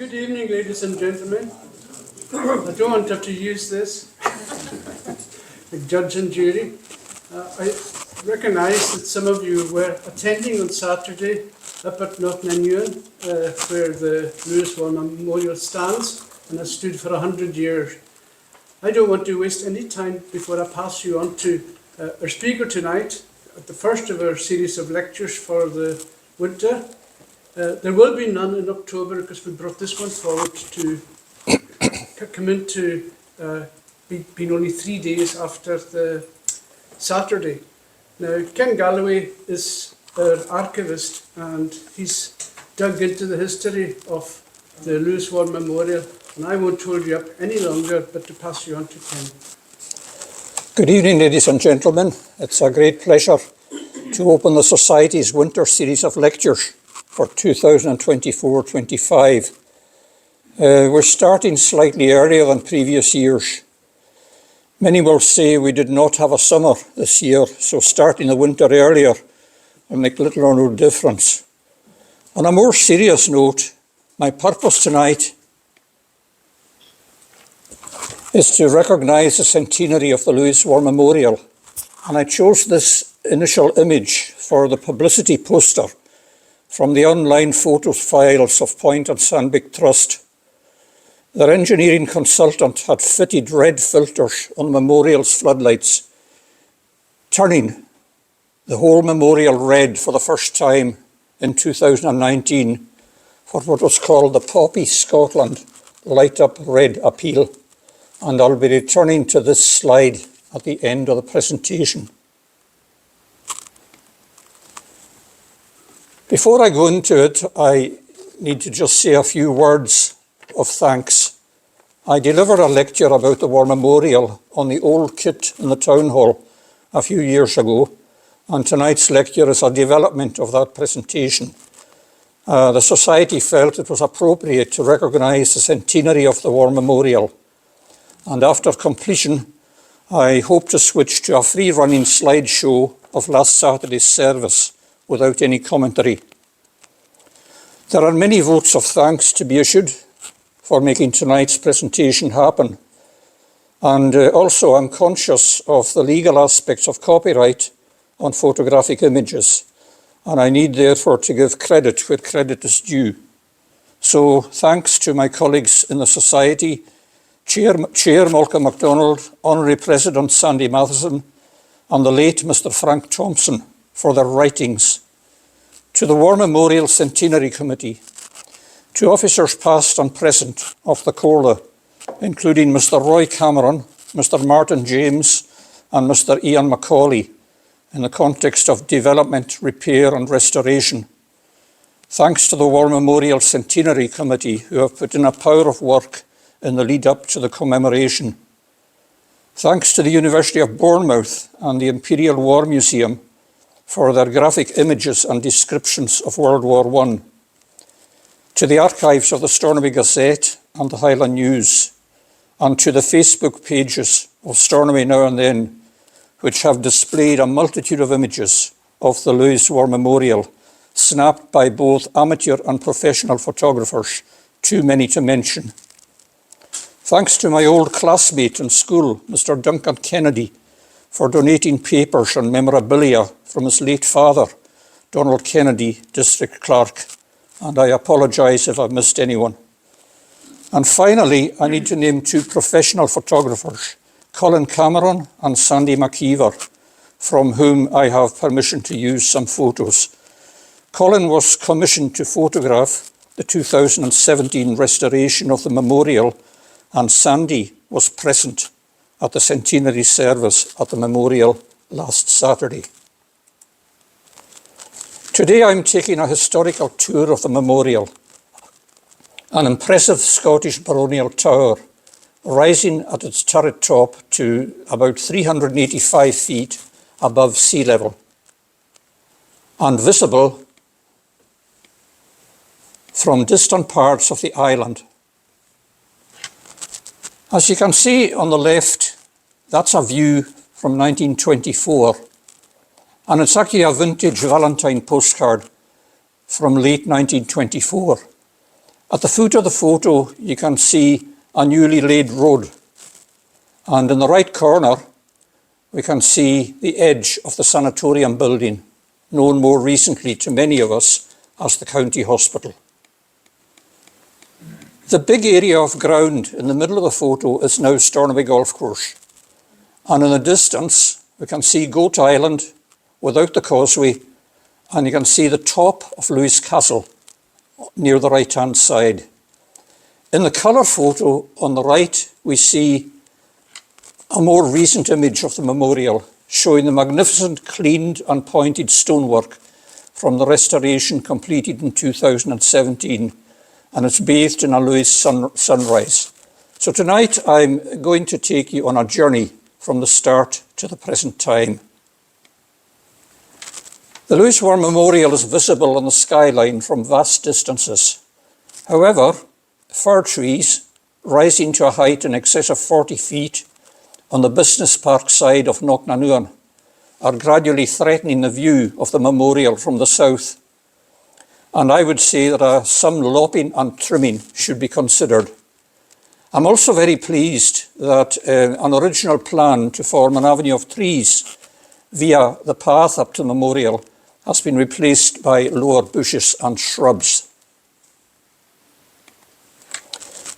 Good evening, ladies and gentlemen. I don't want to have to use this, like judge and jury. I recognise that some of you were attending on Saturday up at Knocknanewan, where the Lewis War Memorial stands and has stood for 100 years. I don't want to waste any time before I pass you on to our speaker tonight, at the first of our series of lectures for the winter. There will be none in October because we brought this one forward to come into being only 3 days after the Saturday. Now, Ken Galloway is our archivist and he's dug into the history of the Lewis War Memorial, and I won't hold you up any longer but to pass you on to Ken. Good evening, ladies and gentlemen. It's a great pleasure to open the Society's winter series of lectures for 2024-25. We're starting slightly earlier than previous years. Many will say we did not have a summer this year, so starting the winter earlier will make little or no difference. On a more serious note, my purpose tonight is to recognise the centenary of the Lewis War Memorial, and I chose this initial image for the publicity poster from the online photo files of Point and Sandbeck Trust. Their engineering consultant had fitted red filters on the memorial's floodlights, turning the whole memorial red for the first time in 2019 for what was called the Poppy Scotland Light Up Red Appeal. And I'll be returning to this slide at the end of the presentation. Before I go into it, I need to just say a few words of thanks. I delivered a lecture about the War Memorial on the old kit in the town hall a few years ago, and tonight's lecture is a development of that presentation. The Society felt it was appropriate to recognise the centenary of the War Memorial, and after completion, I hope to switch to a free-running slideshow of last Saturday's service without any commentary. There are many votes of thanks to be issued for making tonight's presentation happen. And also I'm conscious of the legal aspects of copyright on photographic images, and I need therefore to give credit where credit is due. So thanks to my colleagues in the Society, Chair Malcolm MacDonald, Honorary President Sandy Matheson, and the late Mr. Frank Thompson for their writings, to the War Memorial Centenary Committee, to officers past and present of the Corla, including Mr. Roy Cameron, Mr. Martin James, and Mr. Ian Macaulay, in the context of development, repair and restoration. Thanks to the War Memorial Centenary Committee, who have put in a power of work in the lead up to the commemoration. Thanks to the University of Bournemouth and the Imperial War Museum for their graphic images and descriptions of World War I. To the archives of the Stornoway Gazette and the Highland News, and to the Facebook pages of Stornoway Now and Then, which have displayed a multitude of images of the Lewis War Memorial, snapped by both amateur and professional photographers, too many to mention. Thanks to my old classmate in school, Mr. Duncan Kennedy, for donating papers and memorabilia from his late father, Donald Kennedy, District Clerk, and I apologise if I've missed anyone. And finally, I need to name two professional photographers, Colin Cameron and Sandy McKeever, from whom I have permission to use some photos. Colin was commissioned to photograph the 2017 restoration of the memorial, and Sandy was present at the centenary service at the memorial last Saturday. Today I'm taking a historical tour of the memorial, an impressive Scottish baronial tower rising at its turret top to about 385 feet above sea level and visible from distant parts of the island. As you can see on the left, that's a view from 1924, and it's actually a vintage Valentine postcard from late 1924. At the foot of the photo, you can see a newly laid road. And in the right corner, we can see the edge of the sanatorium building, known more recently to many of us as the county hospital. The big area of ground in the middle of the photo is now Stornoway Golf Course. And in the distance, we can see Goat Island without the causeway, and you can see the top of Lewis Castle near the right-hand side. In the colour photo on the right, we see a more recent image of the memorial, showing the magnificent cleaned and pointed stonework from the restoration completed in 2017, and it's bathed in a Lewis sunrise. So tonight I'm going to take you on a journey from the start to the present time. The Lewis War Memorial is visible on the skyline from vast distances. However, fir trees rising to a height in excess of 40 feet on the business park side of Knocknanuan are gradually threatening the view of the memorial from the south. And I would say that some lopping and trimming should be considered. I'm also very pleased that an original plan to form an avenue of trees via the path up to the memorial has been replaced by lower bushes and shrubs.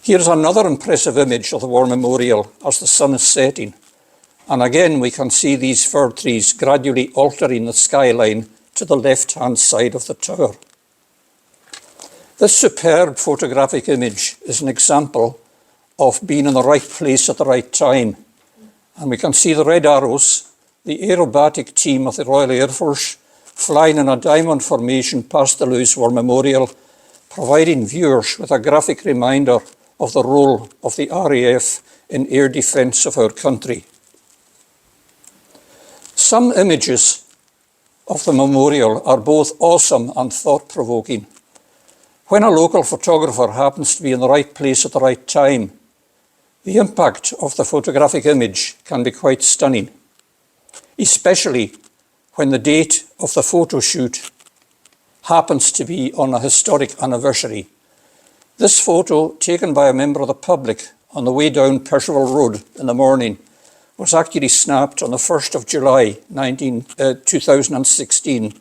Here's another impressive image of the War Memorial as the sun is setting. And again, we can see these fir trees gradually altering the skyline to the left-hand side of the tower. This superb photographic image is an example of being in the right place at the right time. And we can see the red arrows, the aerobatic team of the Royal Air Force, flying in a diamond formation past the Lewis War Memorial, providing viewers with a graphic reminder of the role of the RAF in air defence of our country. Some images of the memorial are both awesome and thought-provoking. When a local photographer happens to be in the right place at the right time, the impact of the photographic image can be quite stunning, especially when the date of the photo shoot happens to be on a historic anniversary. This photo, taken by a member of the public on the way down Percival Road in the morning, was actually snapped on the 1st of July 2016,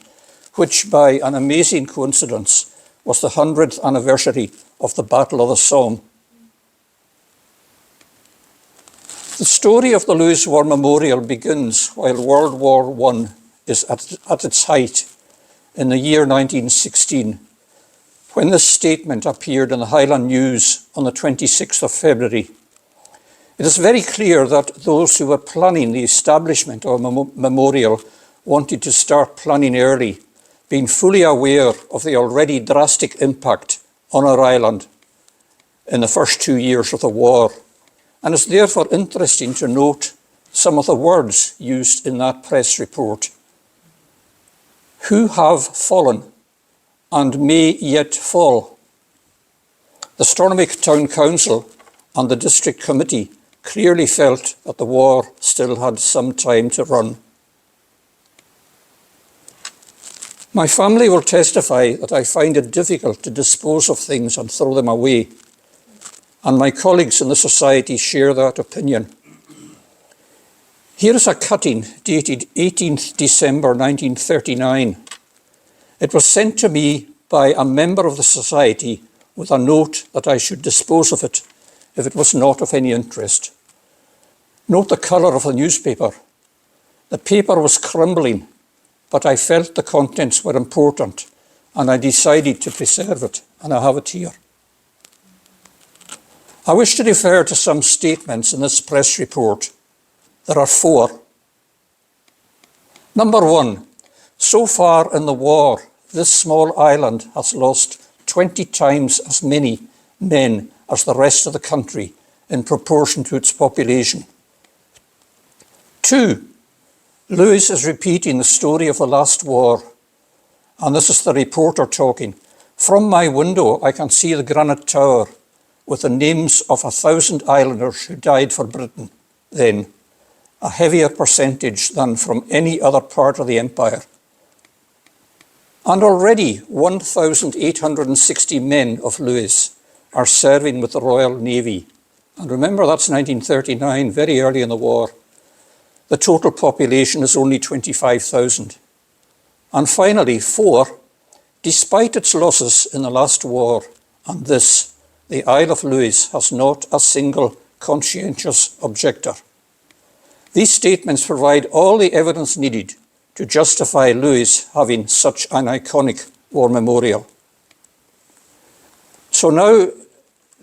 which by an amazing coincidence was the 100th anniversary of the Battle of the Somme. The story of the Lewis War Memorial begins while World War I is at its height in the year 1916, when this statement appeared in the Highland News on the 26th of February. It is very clear that those who were planning the establishment of a memorial wanted to start planning early, being fully aware of the already drastic impact on our island in the first 2 years of the war. And it's therefore interesting to note some of the words used in that press report. Who have fallen and may yet fall. The Stornoway Town Council and the District Committee clearly felt that the war still had some time to run. My family will testify that I find it difficult to dispose of things and throw them away, and my colleagues in the Society share that opinion. Here is a cutting dated 18th December 1939. It was sent to me by a member of the Society with a note that I should dispose of it if it was not of any interest. Note the colour of the newspaper. The paper was crumbling, but I felt the contents were important and I decided to preserve it, and I have it here. I wish to refer to some statements in this press report. There are 4. Number 1, so far in the war, this small island has lost 20 times as many men as the rest of the country in proportion to its population. 2, Lewis is repeating the story of the last war, and this is the reporter talking. From my window, I can see the granite tower with the names of 1,000 islanders who died for Britain then, a heavier percentage than from any other part of the empire. And already 1,860 men of Lewis are serving with the Royal Navy. And remember, that's 1939, very early in the war. The total population is only 25,000. And finally, 4, despite its losses in the last war and this, the Isle of Lewis has not a single conscientious objector. These statements provide all the evidence needed to justify Lewis having such an iconic war memorial. So now,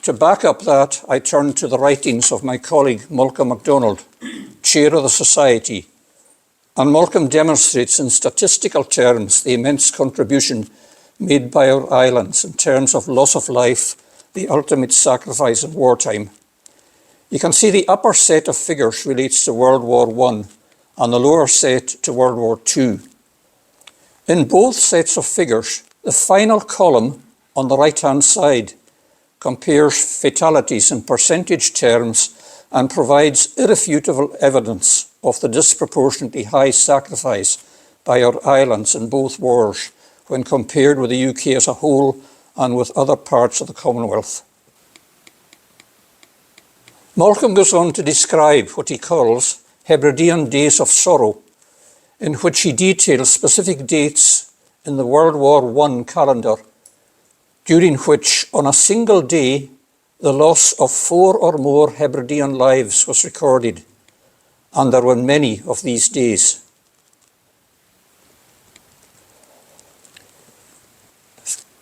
to back up that, I turn to the writings of my colleague Malcolm MacDonald, chair of the Society. And Malcolm demonstrates in statistical terms the immense contribution made by our islands in terms of loss of life, the ultimate sacrifice in wartime. You can see the upper set of figures relates to World War I and the lower set to World War II. In both sets of figures, the final column on the right-hand side compares fatalities in percentage terms and provides irrefutable evidence of the disproportionately high sacrifice by our islands in both wars when compared with the UK as a whole and with other parts of the Commonwealth. Malcolm goes on to describe what he calls Hebridean Days of Sorrow, in which he details specific dates in the World War I calendar, during which on a single day the loss of 4 or more Hebridean lives was recorded, and there were many of these days.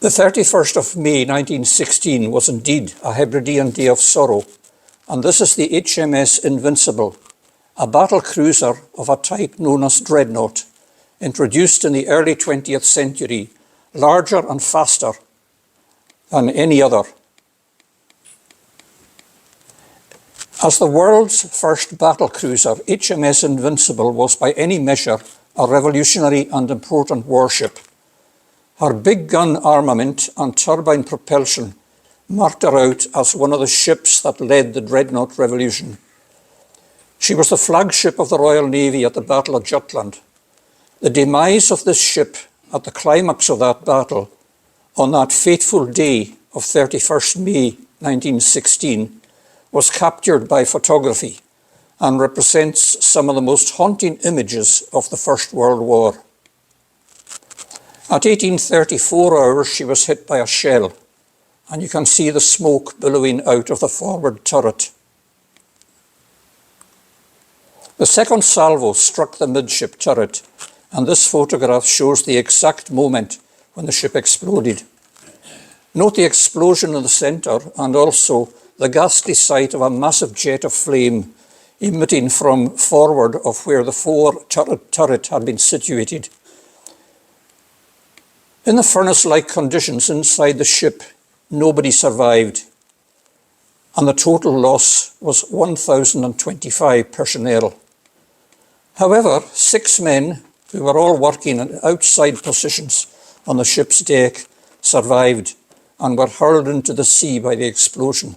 The 31st of May 1916 was indeed a Hebridean Day of Sorrow, and this is the HMS Invincible, a battle cruiser of a type known as dreadnought, introduced in the early 20th century, larger and faster than any other. As the world's first battle cruiser, HMS Invincible was by any measure a revolutionary and important warship. Her big gun armament and turbine propulsion marked her out as one of the ships that led the dreadnought revolution. She was the flagship of the Royal Navy at the Battle of Jutland. The demise of this ship at the climax of that battle on that fateful day of 31st May 1916 was captured by photography and represents some of the most haunting images of the First World War. At 18:34 hours, she was hit by a shell, and you can see the smoke billowing out of the forward turret. The second salvo struck the midship turret, and this photograph shows the exact moment when the ship exploded. Note the explosion in the centre and also the ghastly sight of a massive jet of flame emitting from forward of where the fore turret had been situated. In the furnace-like conditions inside the ship, nobody survived, and the total loss was 1,025 personnel. However, 6 men, who were all working in outside positions on the ship's deck, survived and were hurled into the sea by the explosion.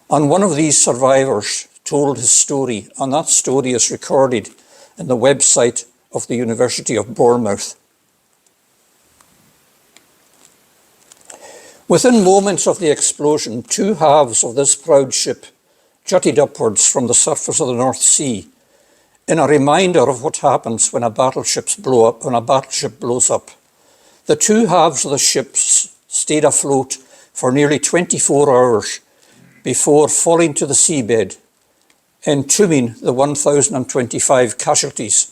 And one of these survivors told his story, and that story is recorded in the website of the University of Bournemouth. Within moments of the explosion, 2 halves of this proud ship jutted upwards from the surface of the North Sea in a reminder of what happens when a battleship blows up. The 2 halves of the ship stayed afloat for nearly 24 hours before falling to the seabed, entombing the 1,025 casualties,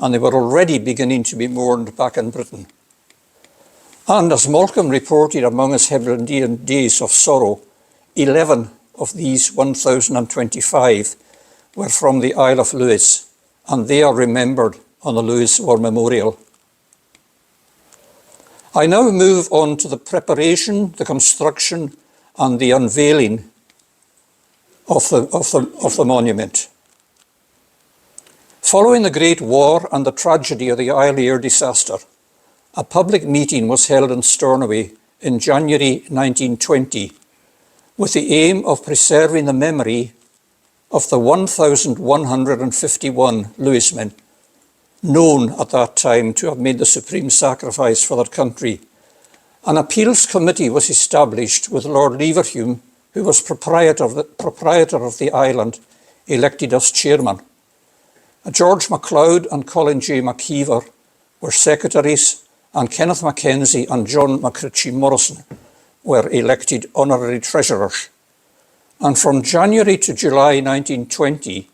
and they were already beginning to be mourned back in Britain. And as Malcolm reported among his Hebridean Days of Sorrow, 11 of these 1,025 were from the Isle of Lewis, and they are remembered on the Lewis War Memorial. I now move on to the preparation, the construction, and the unveiling of the monument. Following the Great War and the tragedy of the Isle Air disaster, a public meeting was held in Stornoway in January 1920 with the aim of preserving the memory of the 1,151 Lewismen, known at that time to have made the supreme sacrifice for their country, An appeals committee was established with Lord Leverhulme, who was proprietor of the island, elected as chairman. George MacLeod and Colin J. McKeever were secretaries, and Kenneth Mackenzie and John McRitchie Morrison were elected honorary treasurers. And from January to July 1920,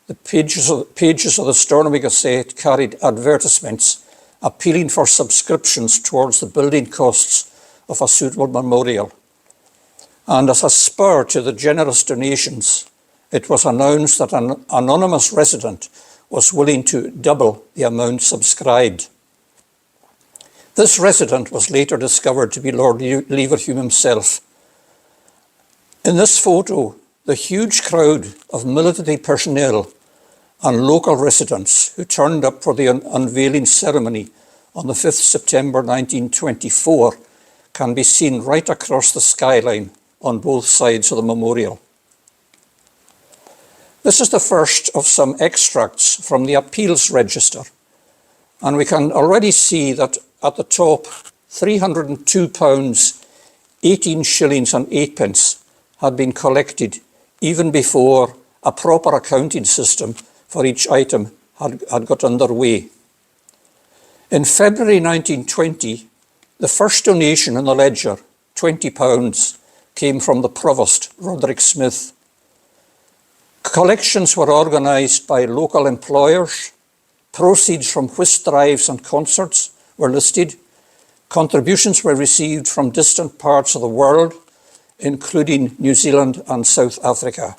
the pages of the Stornoway Gazette carried advertisements appealing for subscriptions towards the building costs of a suitable memorial. And as a spur to the generous donations, it was announced that an anonymous resident was willing to double the amount subscribed. This resident was later discovered to be Lord Leverhulme himself. In this photo, the huge crowd of military personnel and local residents who turned up for the unveiling ceremony on the 5th September 1924 can be seen right across the skyline on both sides of the memorial. This is the first of some extracts from the appeals register, and we can already see that at the top, £302, 18 shillings and 8 pence had been collected even before a proper accounting system for each item had got underway. In February 1920, the first donation in the ledger, £20, came from the Provost, Roderick Smith. Collections were organised by local employers, proceeds from whist drives and concerts were listed, contributions were received from distant parts of the world, including New Zealand and South Africa.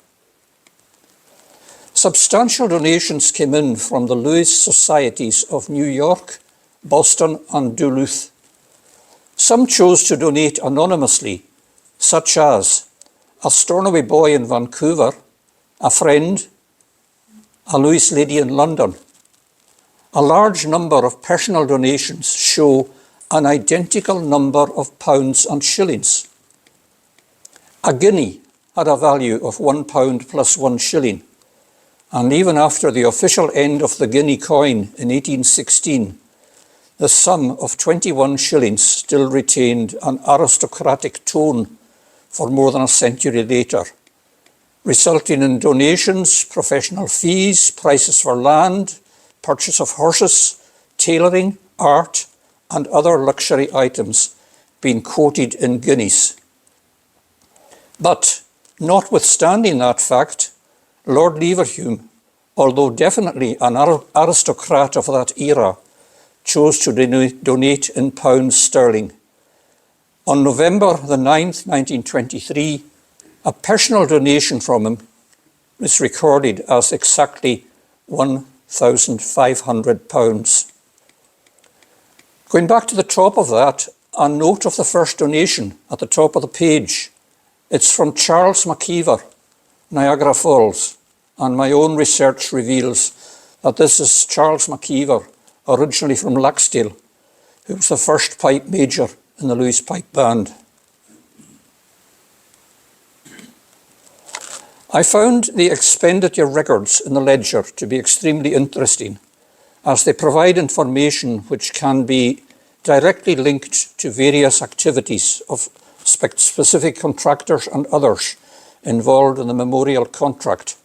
Substantial donations came in from the Lewis Societies of New York, Boston and Duluth. Some chose to donate anonymously, such as a Stornoway boy in Vancouver, a friend, a Lewis lady in London. A large number of personal donations show an identical number of pounds and shillings. A guinea had a value of £1 plus 1 shilling, and even after the official end of the guinea coin in 1816, the sum of 21 shillings still retained an aristocratic tone for more than a century later, resulting in donations, professional fees, prices for land, purchase of horses, tailoring, art, and other luxury items being quoted in guineas. But notwithstanding that fact, Lord Leverhulme, although definitely an aristocrat of that era, chose to donate in pounds sterling. On November the 9th, 1923, a personal donation from him is recorded as exactly £1,500. Going back to the top of that, a note of the first donation at the top of the page. It's from Charles McKeever, Niagara Falls, and my own research reveals that this is Charles McKeever, originally from Laxdale, who was the first pipe major in the Lewis Pipe Band. I found the expenditure records in the ledger to be extremely interesting, as they provide information which can be directly linked to various activities of specific contractors and others involved in the memorial contract.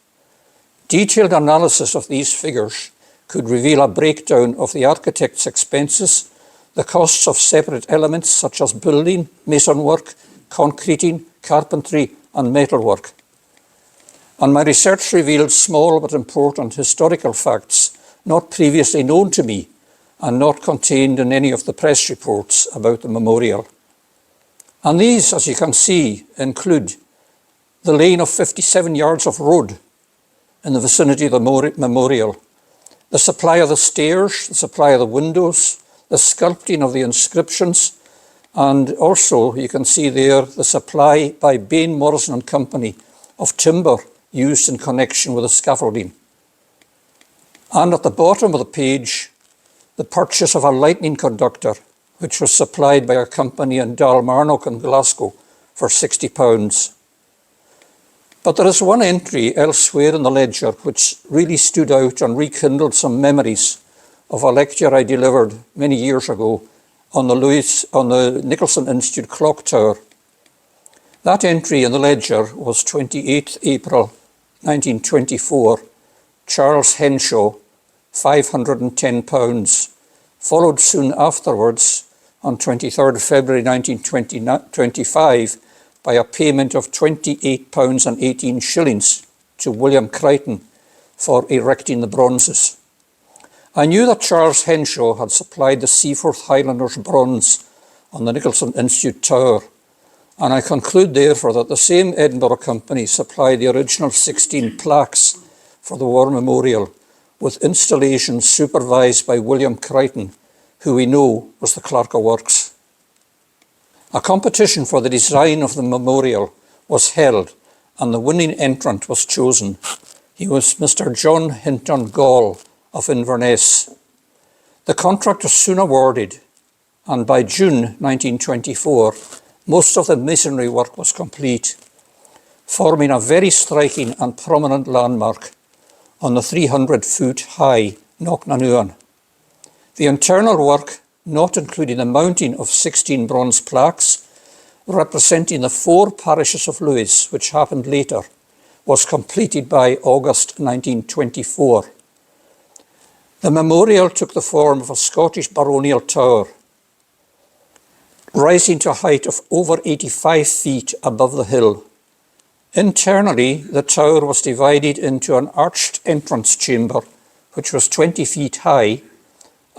Detailed analysis of these figures could reveal a breakdown of the architect's expenses, the costs of separate elements such as building, masonwork, concreting, carpentry and metalwork. And my research revealed small but important historical facts not previously known to me and not contained in any of the press reports about the memorial. And these, as you can see, include the laying of 57 yards of road in the vicinity of the memorial, the supply of the stairs, the supply of the windows, the sculpting of the inscriptions, and also you can see there the supply by Bain, Morrison and Company of timber used in connection with the scaffolding. And at the bottom of the page, the purchase of a lightning conductor, which was supplied by a company in Dalmarnock in Glasgow for £60. But there is one entry elsewhere in the ledger which really stood out and rekindled some memories of a lecture I delivered many years ago on the Nicholson Institute clock tower. That entry in the ledger was 28th April 1924, Charles Henshaw, £510, followed soon afterwards on 23rd February 1925 by a payment of £28.18 to William Crichton for erecting the bronzes. I knew that Charles Henshaw had supplied the Seaforth Highlanders bronze on the Nicholson Institute Tower, and I conclude therefore that the same Edinburgh Company supplied the original 16 plaques for the War Memorial, with installations supervised by William Crichton, who we know was the Clerk of Works. A competition for the design of the memorial was held, and the winning entrant was chosen. He was Mr. John Hinton Gall of Inverness. The contract was soon awarded, and by June 1924, most of the masonry work was complete, forming a very striking and prominent landmark on the 300-foot high Knocknanuan. The internal work, not including the mounting of 16 bronze plaques, representing the 4 parishes of Lewis, which happened later, was completed by August 1924. The memorial took the form of a Scottish baronial tower, rising to a height of over 85 feet above the hill. Internally, the tower was divided into an arched entrance chamber, which was 20 feet high,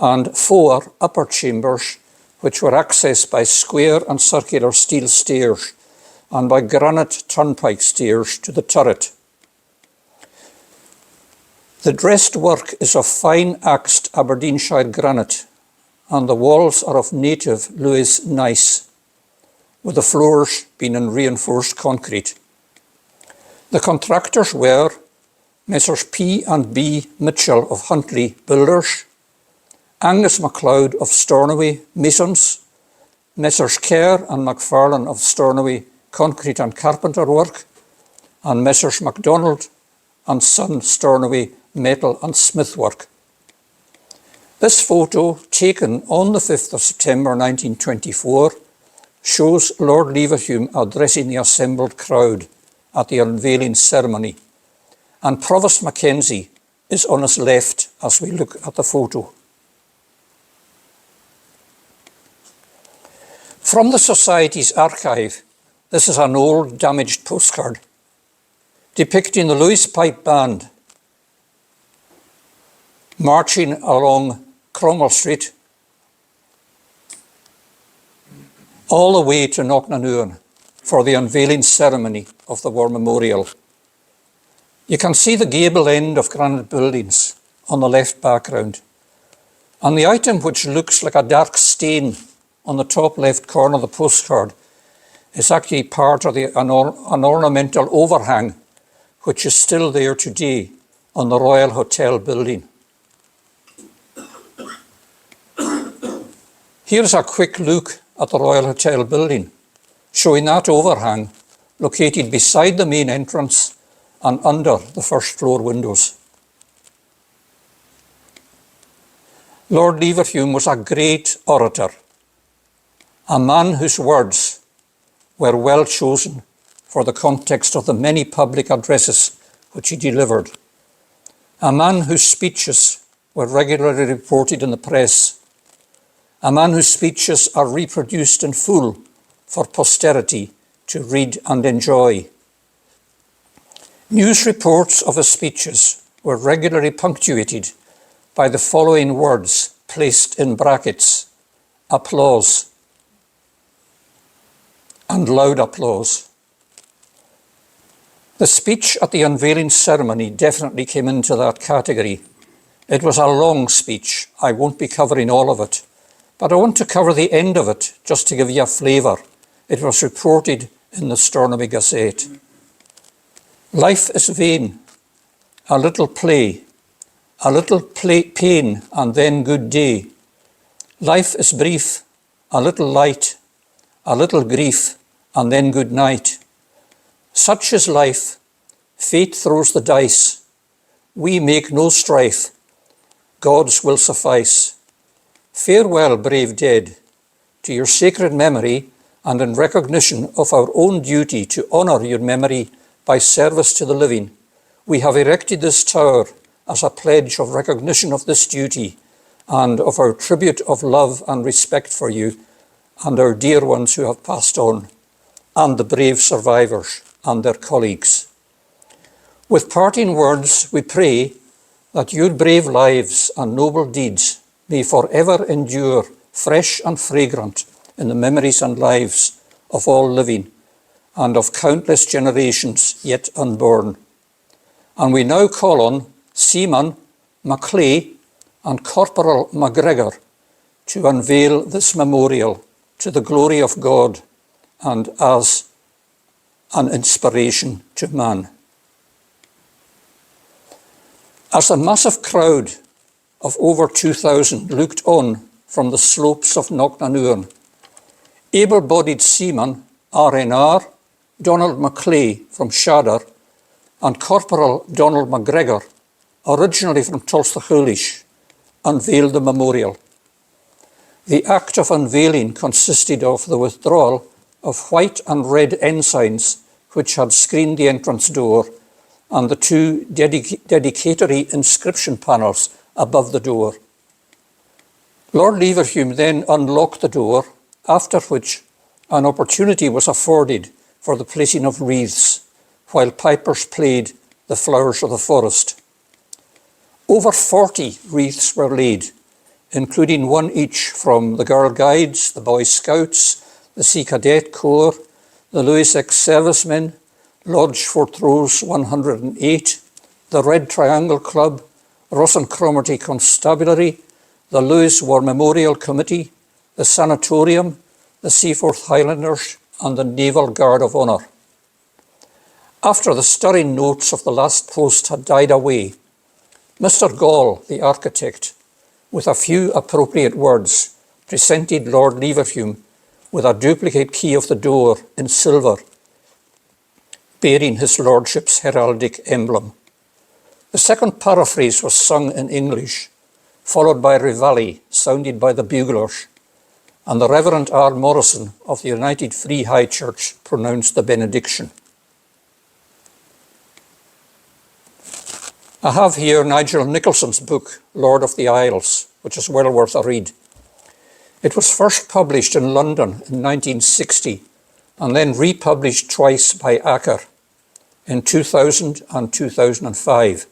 and 4 upper chambers, which were accessed by square and circular steel stairs and by granite turnpike stairs to the turret. The dressed work is of fine axed Aberdeenshire granite, and the walls are of native Lewis gneiss, with the floors being in reinforced concrete. The contractors were Messrs. P and B Mitchell of Huntly Builders, Angus MacLeod of Stornoway Masons, Messrs. Kerr and MacFarlane of Stornoway Concrete and Carpenter Work, and Messrs. MacDonald and Son Stornoway Metal and Smith Work. This photo, taken on the 5th of September 1924, shows Lord Leverhulme addressing the assembled crowd at the unveiling ceremony, and Provost Mackenzie is on his left as we look at the photo. From the Society's archive, this is an old damaged postcard depicting the Lewis Pipe Band marching along Cromwell Street all the way to Knocknanuan for the unveiling ceremony of the War Memorial. You can see the gable end of granite buildings on the left background, and the item which looks like a dark stain on the top left corner of the postcard is actually part of an ornamental overhang which is still there today on the Royal Hotel building. Here's a quick look at the Royal Hotel building, showing that overhang located beside the main entrance and under the first floor windows. Lord Leverhulme was a great orator, a man whose words were well chosen for the context of the many public addresses which he delivered, a man whose speeches were regularly reported in the press, a man whose speeches are reproduced in full for posterity to read and enjoy. News reports of his speeches were regularly punctuated by the following words placed in brackets: applause and loud applause. The speech at the unveiling ceremony definitely came into that category. It was a long speech. I won't be covering all of it, but I want to cover the end of it just to give you a flavour. It was reported in the Stornoway Gazette. Life is vain, a little play, pain, and then good day. Life is brief, a little light, a little grief, and then good night. Such is life. Fate throws the dice. We make no strife. God's will suffice. Farewell, brave dead. to your sacred memory and in recognition of our own duty to honour your memory by service to the living, we have erected this tower as a pledge of recognition of this duty and of our tribute of love and respect for you and our dear ones who have passed on, and the brave survivors and their colleagues. With parting words, we pray that your brave lives and noble deeds may forever endure fresh and fragrant in the memories and lives of all living and of countless generations yet unborn. And we now call on Seaman Maclay and Corporal MacGregor to unveil this memorial to the glory of God and as an inspiration to man. As a massive crowd of over 2,000 looked on from the slopes of Knocknanuan, able-bodied seaman RNR Donald Maclay from Shadar and Corporal Donald MacGregor, originally from Tulstachullish, unveiled the memorial. The act of unveiling consisted of the withdrawal of white and red ensigns which had screened the entrance door and the two dedicatory inscription panels above the door. Lord Leverhulme then unlocked the door, after which an opportunity was afforded for the placing of wreaths, while pipers played the Flowers of the Forest. Over 40 wreaths were laid, including one each from the Girl Guides, the Boy Scouts, the Sea Cadet Corps, the Lewis ex-servicemen, Lodge Fortrose 108, the Red Triangle Club, Ross and Cromarty Constabulary, the Lewis War Memorial Committee, the Sanatorium, the Seaforth Highlanders, and the Naval Guard of Honour. After the stirring notes of the last post had died away, Mr. Gall, the architect, with a few appropriate words, presented Lord Leverhulme with a duplicate key of the door in silver, bearing his lordship's heraldic emblem. The second paraphrase was sung in English, followed by Reveille, sounded by the buglers, and the Reverend R. Morrison of the United Free High Church pronounced the benediction. I have here Nigel Nicholson's book, Lord of the Isles, which is well worth a read. It was first published in London in 1960 and then republished twice by Acker in 2000 and 2005.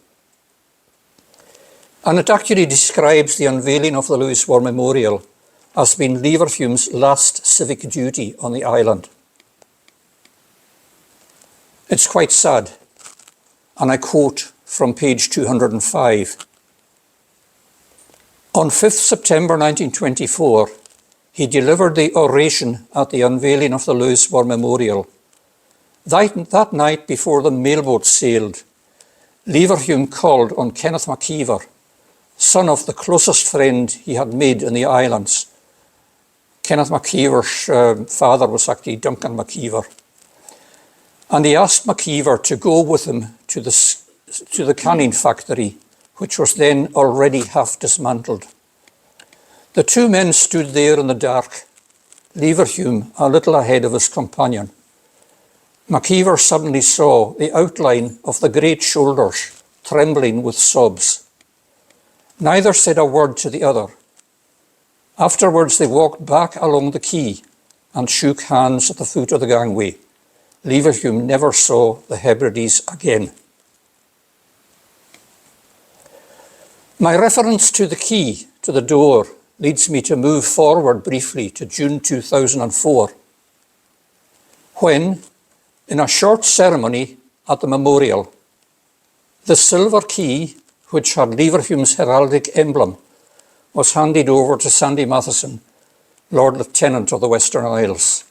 And it actually describes the unveiling of the Lewis War Memorial as being Leverhulme's last civic duty on the island. It's quite sad, and I quote from page 205. On 5th September 1924, he delivered the oration at the unveiling of the Lewis War Memorial. That night before the mailboat sailed, Leverhulme called on Kenneth MacIver, son of the closest friend he had made in the islands. Kenneth MacIver's father was actually Duncan MacIver. And he asked MacIver to go with him to the canning factory, which was then already half dismantled. The two men stood there in the dark, Leverhulme a little ahead of his companion. MacIver suddenly saw the outline of the great shoulders trembling with sobs. Neither said a word to the other. Afterwards they walked back along the quay and shook hands at the foot of the gangway. Leverhulme never saw the Hebrides again. My reference to the key, to the door, leads me to move forward briefly to June 2004, when, in a short ceremony at the memorial, the silver key, which had Leverhulme's heraldic emblem, was handed over to Sandy Matheson, Lord Lieutenant of the Western Isles.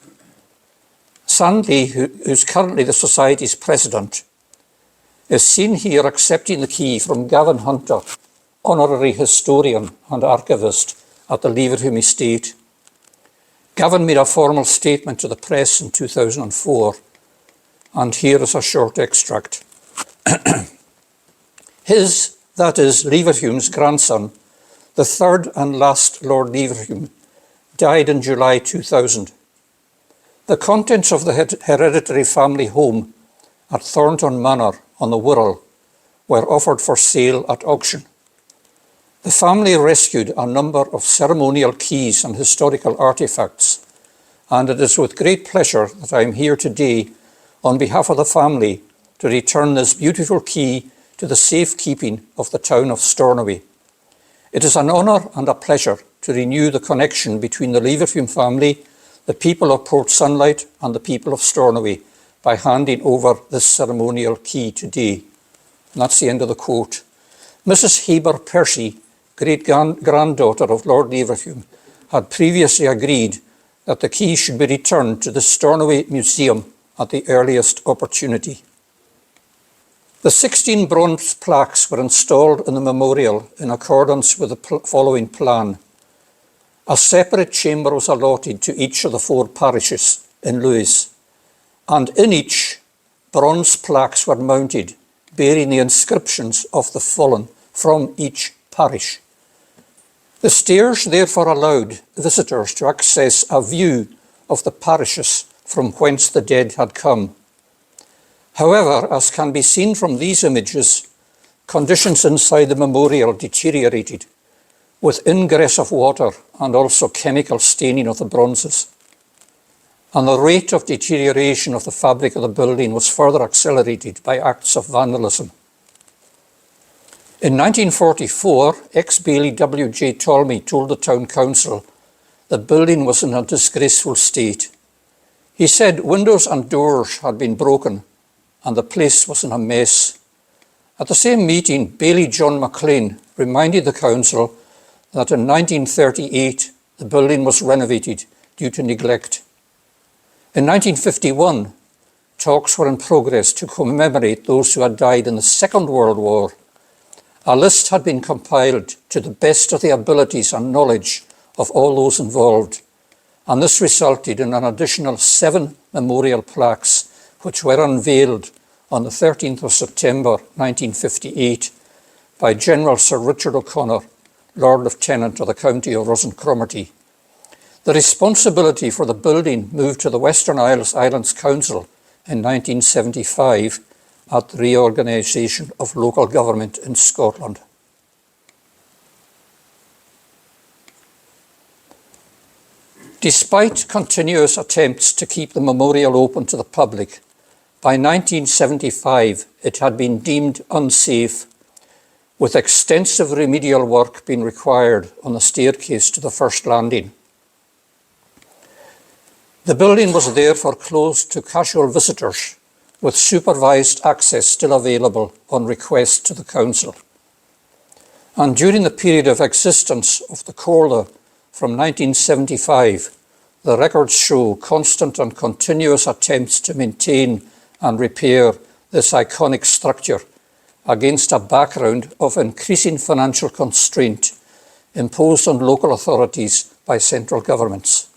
Sandy, who's currently the Society's president, is seen here accepting the key from Gavin Hunter, honorary historian and archivist at the Leverhulme estate. Gavin made a formal statement to the press in 2004, and here is a short extract. His, that is Leverhulme's grandson, the third and last Lord Leverhulme, died in July 2000. The contents of the hereditary family home at Thornton Manor on the Wirral were offered for sale at auction. The family rescued a number of ceremonial keys and historical artefacts, and it is with great pleasure that I am here today on behalf of the family to return this beautiful key to the safekeeping of the town of Stornoway. It is an honour and a pleasure to renew the connection between the Leverhulme family, the people of Port Sunlight and the people of Stornoway by handing over this ceremonial key today. And that's the end of the quote. Mrs. Heber Percy, great-granddaughter of Lord Leverhulme, had previously agreed that the key should be returned to the Stornoway Museum at the earliest opportunity. The 16 bronze plaques were installed in the memorial in accordance with the following plan. A separate chamber was allotted to each of the 4 parishes in Lewis, and in each, bronze plaques were mounted bearing the inscriptions of the fallen from each parish. The stairs therefore allowed visitors to access a view of the parishes from whence the dead had come. However, as can be seen from these images, conditions inside the memorial deteriorated, with ingress of water and also chemical staining of the bronzes. And the rate of deterioration of the fabric of the building was further accelerated by acts of vandalism. In 1944, ex-Baillie W.J. Tolmie told the town council the building was in a disgraceful state. He said windows and doors had been broken and the place was in a mess. At the same meeting, Baillie John MacLean reminded the council that in 1938 the building was renovated due to neglect. In 1951, talks were in progress to commemorate those who had died in the Second World War. A list had been compiled to the best of the abilities and knowledge of all those involved, and this resulted in an additional 7 memorial plaques which were unveiled on the 13th of September 1958 by General Sir Richard O'Connor, Lord Lieutenant of the County of Ross-and-Cromarty. The responsibility for the building moved to the Western Isles Islands Council in 1975 at the reorganisation of local government in Scotland. Despite continuous attempts to keep the memorial open to the public, by 1975 it had been deemed unsafe, with extensive remedial work being required on the staircase to the first landing. The building was therefore closed to casual visitors, with supervised access still available on request to the council. And during the period of existence of the Corla from 1975, the records show constant and continuous attempts to maintain and repair this iconic structure against a background of increasing financial constraint imposed on local authorities by central governments.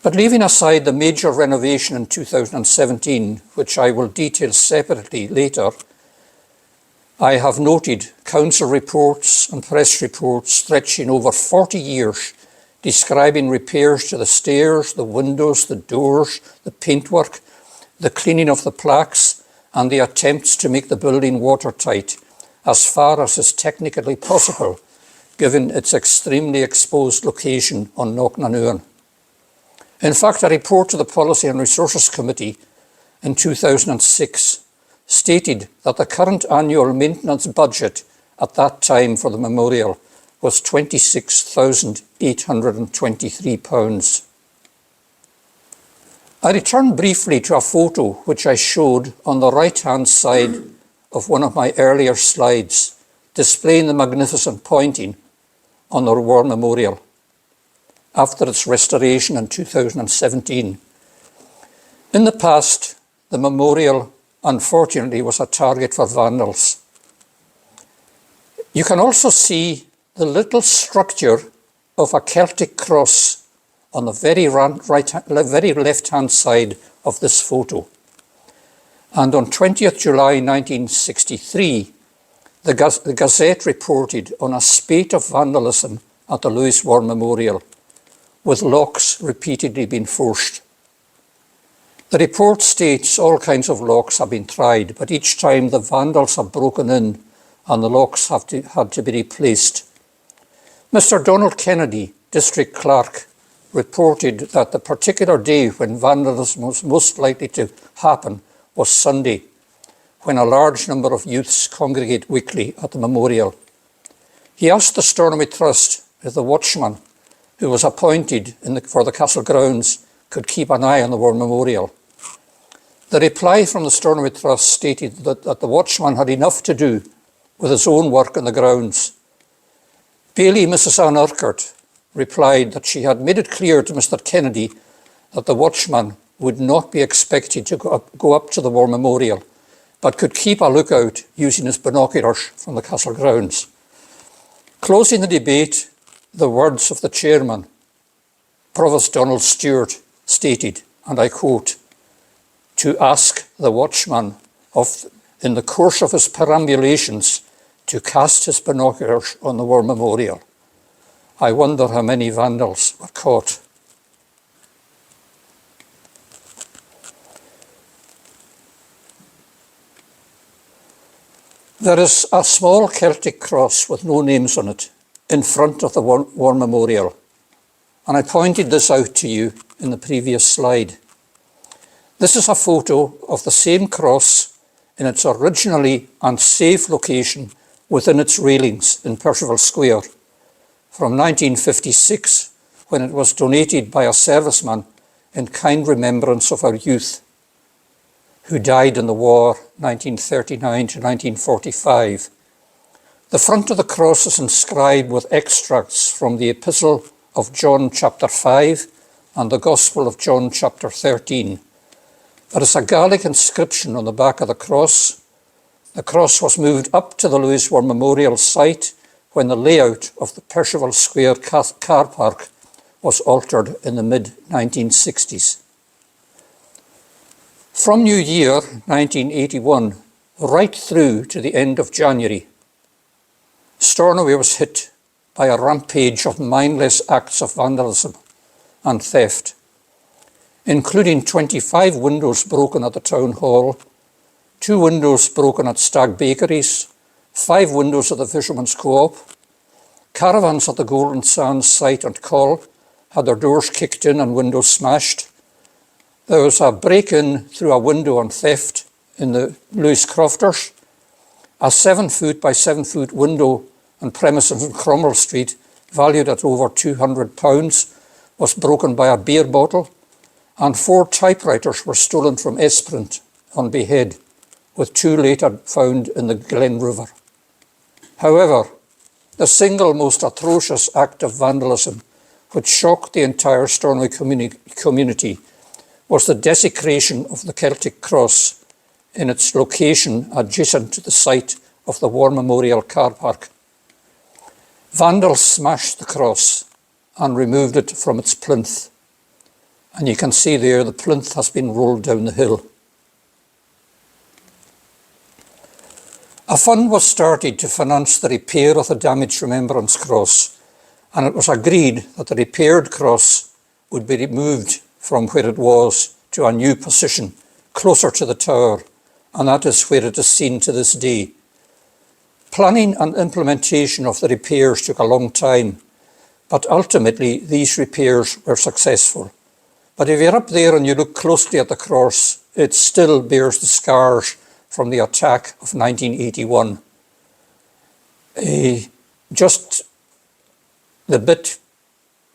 But leaving aside the major renovation in 2017, which I will detail separately later, I have noted council reports and press reports stretching over 40 years describing repairs to the stairs, the windows, the doors, the paintwork, the cleaning of the plaques, and the attempts to make the building watertight as far as is technically possible, given its extremely exposed location on Knocknanuan. In fact, a report to the Policy and Resources Committee in 2006 stated that the current annual maintenance budget at that time for the memorial was £26,823. I return briefly to a photo which I showed on the right-hand side of one of my earlier slides, displaying the magnificent pointing on the War Memorial after its restoration in 2017. In the past, the memorial unfortunately was a target for vandals. You can also see the little structure of a Celtic cross on the very left-hand side of this photo. And on 20th July 1963, the Gazette reported on a spate of vandalism at the Lewis War Memorial, with locks repeatedly being forced. The report states all kinds of locks have been tried, but each time the vandals have broken in and the locks had to be replaced. Mr. Donald Kennedy, district clerk, reported that the particular day when vandalism was most likely to happen was Sunday, when a large number of youths congregate weekly at the memorial. He asked the Stornoway Trust if the watchman who was appointed for the castle grounds could keep an eye on the war memorial. The reply from the Stornoway Trust stated that the watchman had enough to do with his own work on the grounds. Bailey Mrs. Ann Urquhart replied that she had made it clear to Mr. Kennedy that the watchman would not be expected to go up to the war memorial, but could keep a lookout using his binoculars from the castle grounds. Closing the debate, the words of the chairman, Provost Donald Stewart, stated, and I quote, "To ask the watchman in the course of his perambulations to cast his binoculars on the war memorial. I wonder how many vandals were caught." There is a small Celtic cross with no names on it in front of the war memorial, and I pointed this out to you in the previous slide. This is a photo of the same cross in its originally unsafe location within its railings in Percival Square from 1956, when it was donated by a serviceman in kind remembrance of our youth who died in the war 1939 to 1945. The front of the cross is inscribed with extracts from the Epistle of John chapter 5 and the Gospel of John chapter 13. There is a Gaelic inscription on the back of the cross. The cross was moved up to the Lewis War Memorial site when the layout of the Percival Square car park was altered in the mid-1960s. From New Year 1981 right through to the end of January, Stornoway was hit by a rampage of mindless acts of vandalism and theft, including 25 windows broken at the town hall, 2 windows broken at Stag Bakeries, 5 windows at the Fisherman's Co-op. Caravans at the Golden Sands site and Col had their doors kicked in and windows smashed. There was a break-in through a window and theft in the Lewis Crofters. A 7-foot by 7-foot window and premises in Cromwell Street, valued at over £200, was broken by a beer bottle, and 4 typewriters were stolen from Esperant on Behead, with 2 later found in the Glen River. However, the single most atrocious act of vandalism which shocked the entire Stornoway community was the desecration of the Celtic cross in its location adjacent to the site of the War Memorial car park. Vandals smashed the cross and removed it from its plinth. And you can see there the plinth has been rolled down the hill. A fund was started to finance the repair of the damaged Remembrance Cross, and it was agreed that the repaired cross would be removed from where it was to a new position closer to the tower, and that is where it is seen to this day. Planning and implementation of the repairs took a long time, but ultimately these repairs were successful. But if you're up there and you look closely at the cross, it still bears the scars from the attack of 1981. Just the bit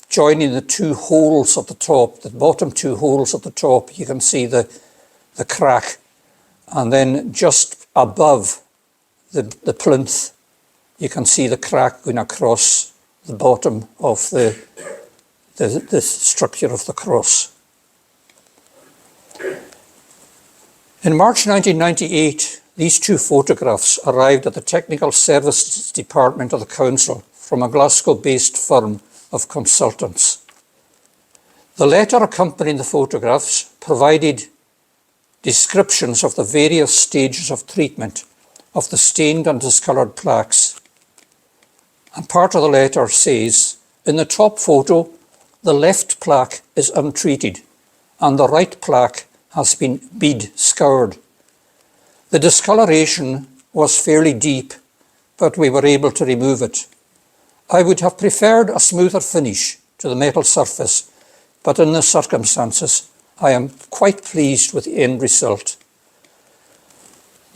joining the 2 holes at the top, the bottom 2 holes at the top, you can see the crack. And then just above the plinth, you can see the crack going across the bottom of the structure of the cross. In March 1998, these 2 photographs arrived at the Technical Services Department of the Council from a Glasgow-based firm of consultants. The letter accompanying the photographs provided descriptions of the various stages of treatment of the stained and discoloured plaques. And part of the letter says, in the top photo, the left plaque is untreated and the right plaque has been bead scoured. The discoloration was fairly deep, but we were able to remove it. I would have preferred a smoother finish to the metal surface, but in the circumstances, I am quite pleased with the end result.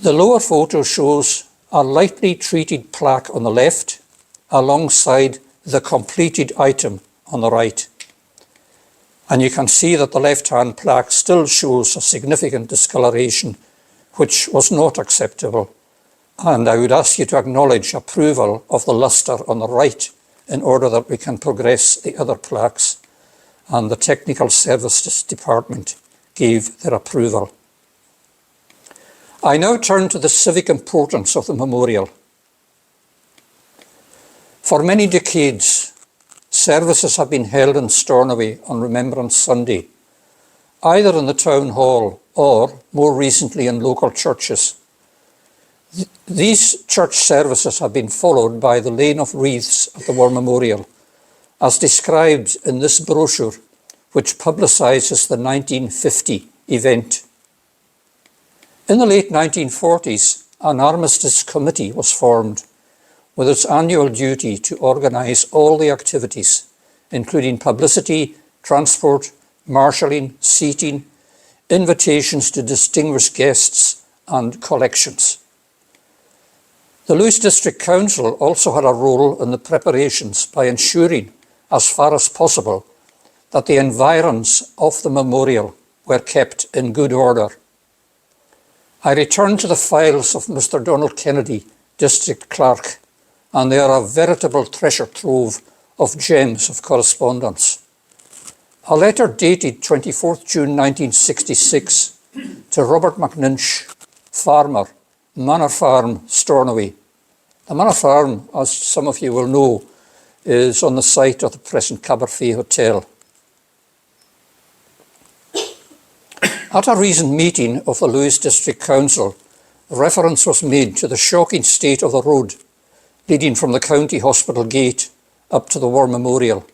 The lower photo shows a lightly treated plaque on the left, alongside the completed item on the right. And you can see that the left-hand plaque still shows a significant discoloration, which was not acceptable. And I would ask you to acknowledge approval of the lustre on the right in order that we can progress the other plaques. And the Technical Services Department gave their approval. I now turn to the civic importance of the memorial. For many decades, services have been held in Stornoway on Remembrance Sunday, either in the town hall or, more recently, in local churches. These church services have been followed by the laying of wreaths at the War Memorial, as described in this brochure, which publicises the 1950 event. In the late 1940s, an armistice committee was formed with its annual duty to organise all the activities, including publicity, transport, marshalling, seating, invitations to distinguished guests, and collections. The Lewis District Council also had a role in the preparations by ensuring, as far as possible, that the environs of the memorial were kept in good order. I return to the files of Mr. Donald Kennedy, District Clerk, and they are a veritable treasure trove of gems of correspondence. A letter dated 24th June 1966 to Robert McNinch, farmer, Manor Farm, Stornoway. The Manor Farm, as some of you will know, is on the site of the present Caberfew Hotel. At a recent meeting of the Lewis District Council, reference was made to the shocking state of the road leading from the county hospital gate up to the War Memorial.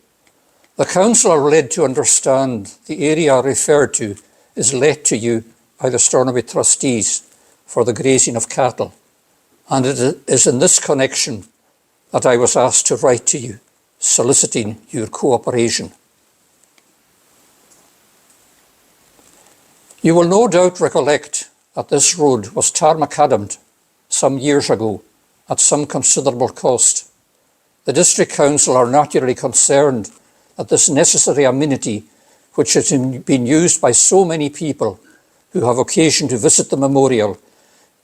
The council are led to understand the area referred to is let to you by the Stornoway trustees for the grazing of cattle, and it is in this connection that I was asked to write to you, soliciting your cooperation. You will no doubt recollect that this road was tar-macadamed some years ago at some considerable cost. The District Council are naturally concerned that this necessary amenity, which has been used by so many people who have occasion to visit the memorial,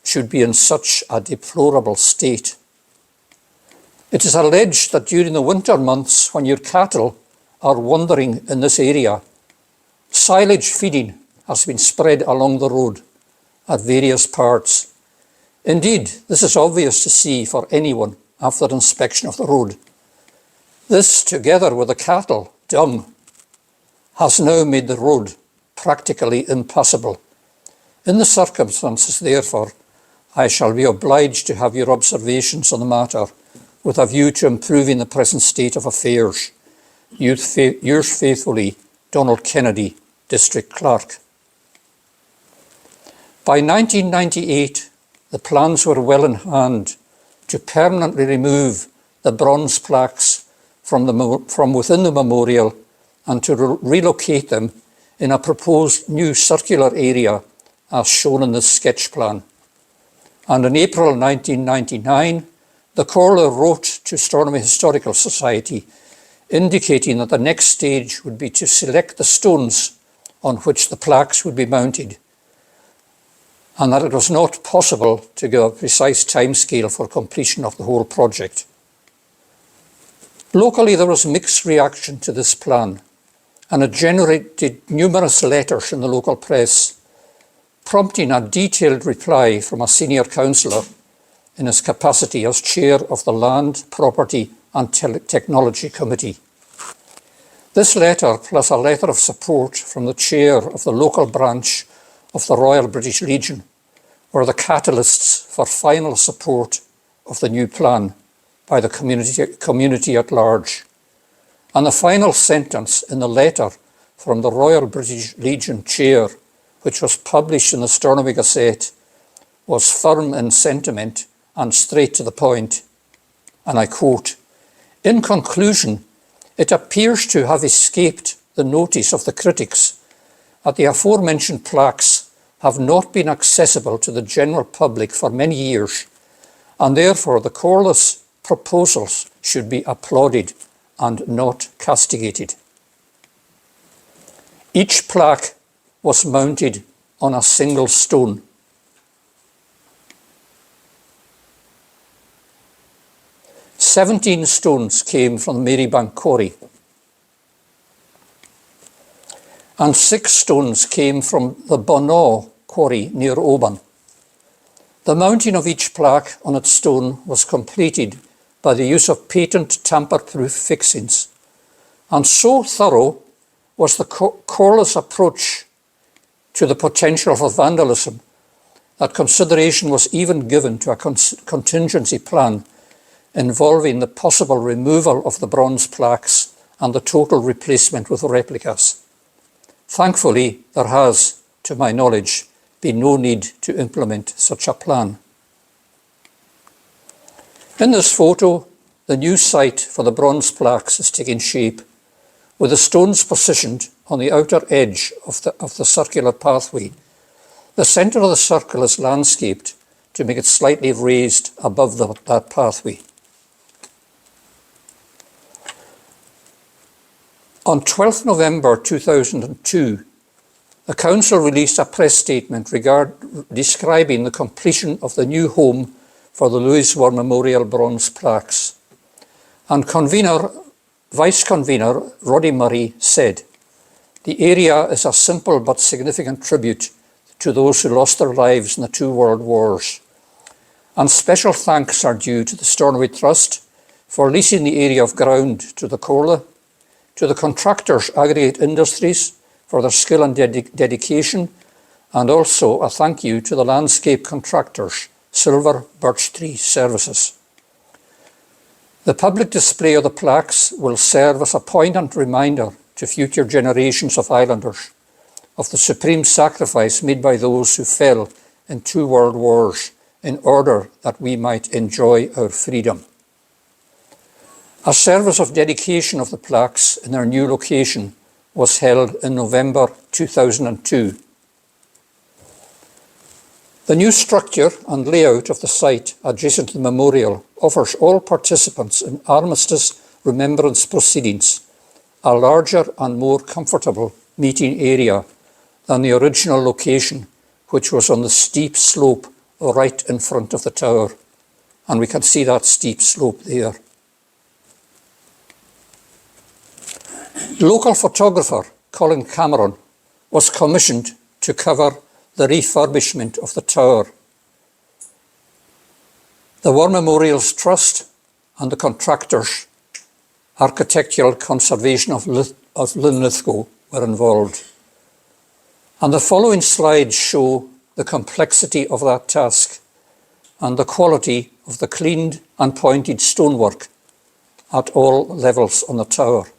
should be in such a deplorable state. It is alleged that during the winter months, when your cattle are wandering in this area, silage feeding has been spread along the road at various parts. Indeed, this is obvious to see for anyone after inspection of the road. This, together with the cattle dung, has now made the road practically impassable. In the circumstances, therefore, I shall be obliged to have your observations on the matter with a view to improving the present state of affairs. Yours faithfully, Donald Kennedy, District Clerk. By 1998, the plans were well in hand to permanently remove the bronze plaques from within the memorial and to relocate them in a proposed new circular area as shown in this sketch plan. And in April 1999, the Corler wrote to Stornoway Historical Society indicating that the next stage would be to select the stones on which the plaques would be mounted, and that it was not possible to give a precise timescale for completion of the whole project. Locally, there was mixed reaction to this plan, and it generated numerous letters in the local press, prompting a detailed reply from a senior councillor in his capacity as chair of the Land, Property and Technology Committee. This letter, plus a letter of support from the chair of the local branch of the Royal British Legion, were the catalysts for final support of the new plan by the community at large. And the final sentence in the letter from the Royal British Legion Chair, which was published in the Stornoway Gazette, was firm in sentiment and straight to the point. And I quote, "In conclusion, it appears to have escaped the notice of the critics that the aforementioned plaques have not been accessible to the general public for many years, and therefore the Corless proposals should be applauded and not castigated." Each plaque was mounted on a single stone. "17 stones came from Marybank Quarry, and 6 stones came from the Bonaw Quarry near Oban. The mounting of each plaque on its stone was completed by the use of patent tamper-proof fixings, and so thorough was the Corless approach to the potential for vandalism that consideration was even given to a contingency plan involving the possible removal of the bronze plaques and the total replacement with replicas. Thankfully, there has, to my knowledge, been no need to implement such a plan. In this photo, the new site for the bronze plaques is taking shape, with the stones positioned on the outer edge of the circular pathway. The centre of the circle is landscaped to make it slightly raised above that pathway. On 12th November 2002, the Council released a press statement describing the completion of the new home for the Lewis War Memorial bronze plaques. And Vice-Convener Roddy Murray said, "The area is a simple but significant tribute to those who lost their lives in the 2 World Wars. And special thanks are due to the Stornoway Trust for leasing the area of ground to the Corla, to the contractors Aggregate Industries for their skill and dedication, and also a thank you to the landscape contractors Silver Birch Tree Services. The public display of the plaques will serve as a poignant reminder to future generations of islanders of the supreme sacrifice made by those who fell in 2 world wars in order that we might enjoy our freedom." A service of dedication of the plaques in their new location was held in November 2002. The new structure and layout of the site adjacent to the memorial offers all participants in armistice remembrance proceedings a larger and more comfortable meeting area than the original location, which was on the steep slope right in front of the tower. And we can see that steep slope there. Local photographer Colin Cameron was commissioned to cover the refurbishment of the tower. The War Memorials Trust and the contractors, Architectural Conservation of Linlithgow, were involved. And the following slides show the complexity of that task and the quality of the cleaned and pointed stonework at all levels on the tower.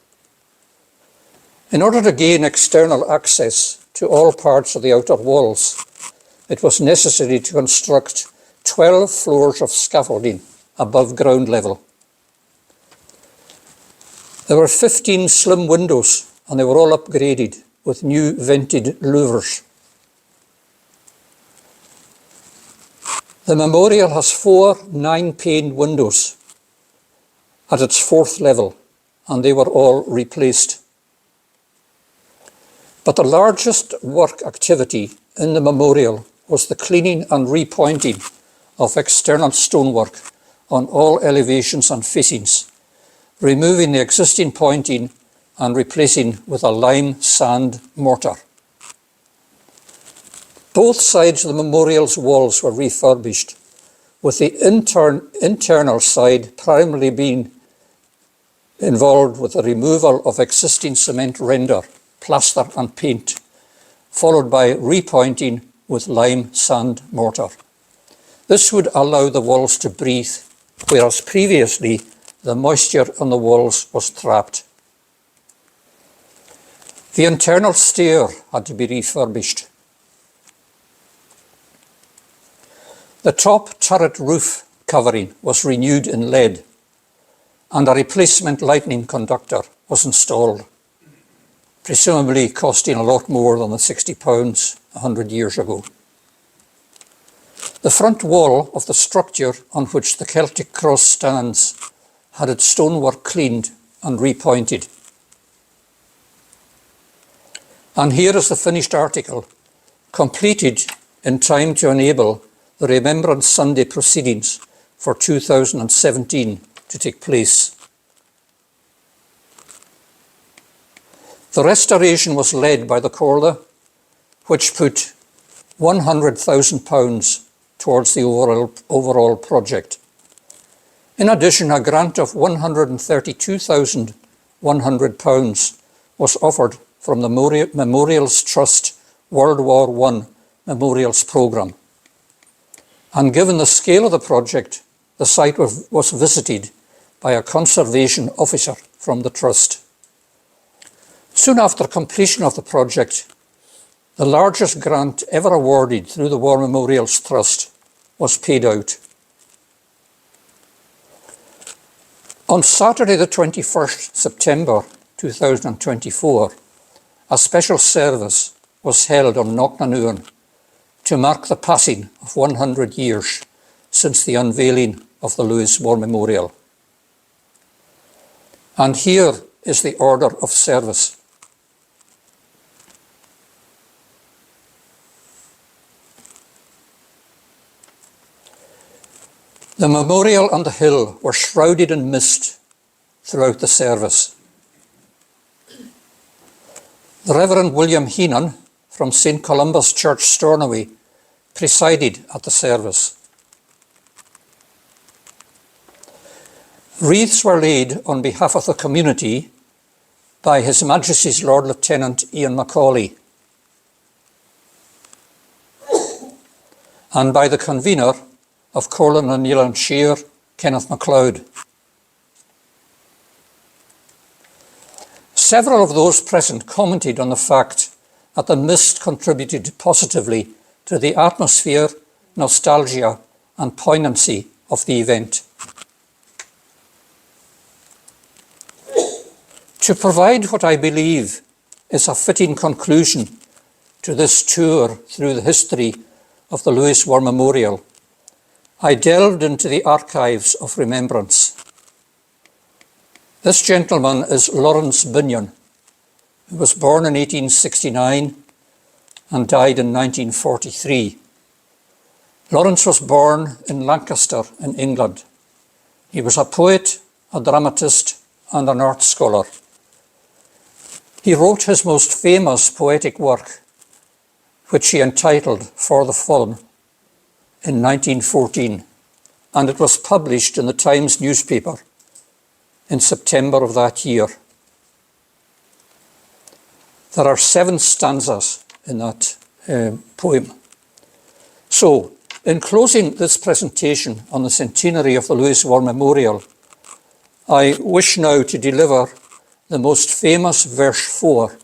In order to gain external access to all parts of the outer walls, it was necessary to construct 12 floors of scaffolding above ground level. There were 15 slim windows, and they were all upgraded with new vented louvers. The memorial has 4 9-pane windows at its 4th level, and they were all replaced. But the largest work activity in the memorial was the cleaning and repointing of external stonework on all elevations and facings, removing the existing pointing and replacing with a lime sand mortar. Both sides of the memorial's walls were refurbished, with the internal side primarily being involved with the removal of existing cement render, plaster and paint, followed by repointing with lime sand mortar. This would allow the walls to breathe, whereas previously the moisture on the walls was trapped. The internal stair had to be refurbished. The top turret roof covering was renewed in lead, and a replacement lightning conductor was installed, presumably costing a lot more than the £60 100 years ago. The front wall of the structure on which the Celtic cross stands had its stonework cleaned and repointed. And here is the finished article, completed in time to enable the Remembrance Sunday proceedings for 2017 to take place. The restoration was led by the Corla, which put £100,000 towards the overall project. In addition, a grant of £132,100 was offered from the Memorials Trust World War I Memorials Programme. And given the scale of the project, the site was visited by a conservation officer from the Trust. Soon after completion of the project, the largest grant ever awarded through the War Memorials Trust was paid out. On Saturday the 21st September 2024, a special service was held on Knocknanuan to mark the passing of 100 years since the unveiling of the Lewis War Memorial. And here is the order of service. The memorial and the hill were shrouded in mist throughout the service. The Reverend William Heenan from St. Columba's Church, Stornoway, presided at the service. Wreaths were laid on behalf of the community by His Majesty's Lord Lieutenant Ian Macaulay and by the convener of Corlin and Neil Shear, Kenneth MacLeod. Several of those present commented on the fact that the mist contributed positively to the atmosphere, nostalgia and poignancy of the event. To provide what I believe is a fitting conclusion to this tour through the history of the Lewis War Memorial, I delved into the archives of remembrance. This gentleman is Lawrence Binion, who was born in 1869 and died in 1943. Lawrence was born in Lancaster in England. He was a poet, a dramatist and an art scholar. He wrote his most famous poetic work, which he entitled For the Fallen, in 1914, and it was published in the Times newspaper in September of that year. There are 7 stanzas in that poem. So, in closing this presentation on the centenary of the Lewis War Memorial, I wish now to deliver the most famous verse 4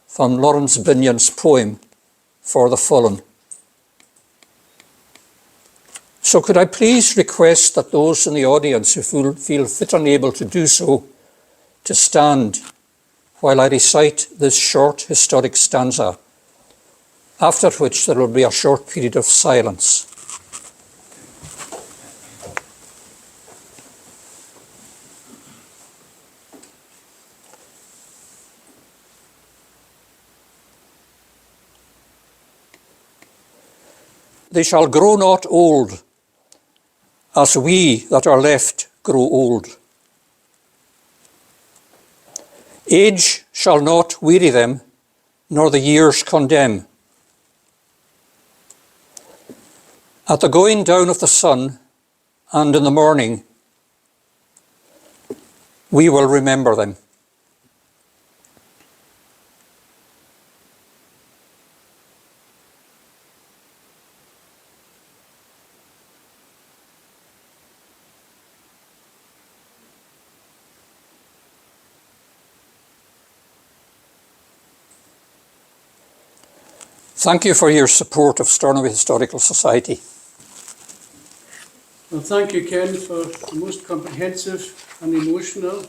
from Lawrence Binion's poem, For the Fallen. So could I please request that those in the audience who feel fit and able to do so, to stand while I recite this short historic stanza, after which there will be a short period of silence. They shall grow not old, as we that are left grow old. Age shall not weary them, nor the years condemn. At the going down of the sun, and in the morning, we will remember them. Thank you for your support of Stornoway Historical Society. Well, thank you, Ken, for the most comprehensive and emotional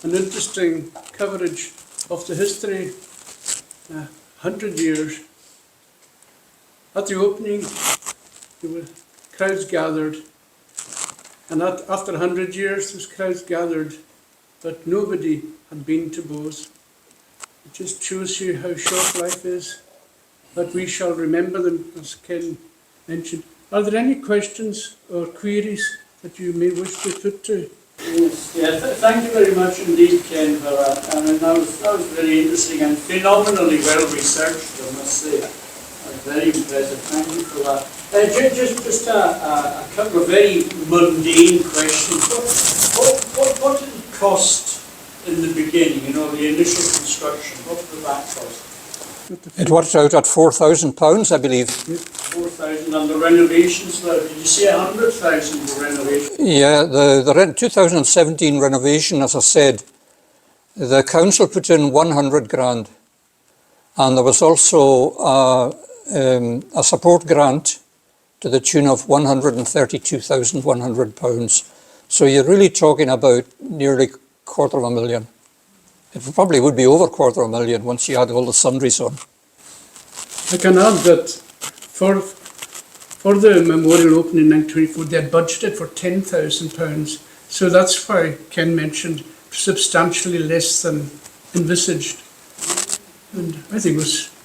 and interesting coverage of the history, 100 years. At the opening, there were crowds gathered, and after 100 years, those crowds gathered, but nobody had been to Bose. It just shows you how short life is, but we shall remember them, as Ken mentioned. Are there any questions or queries that you may wish to put to? Yes, yeah, thank you very much indeed, Ken, for that. I mean, that was very interesting and phenomenally well researched, I must say. Very impressive. Thank you for that. Just a couple of very mundane questions. What did it cost in the beginning? You know, the initial construction. What did that cost? It worked out at £4,000, I believe. 4,000, and the renovations. Did you say 100,000 for renovations? Yeah, the 2017 renovation, as I said, the council put in 100 grand, and there was also a support grant to the tune of £132,100. So you're really talking about nearly £250,000. It probably would be over £250,000 once you had all the sundries on. I can add that for the memorial opening in 1924, they had budgeted for £10,000. So that's why Ken mentioned substantially less than envisaged. And I think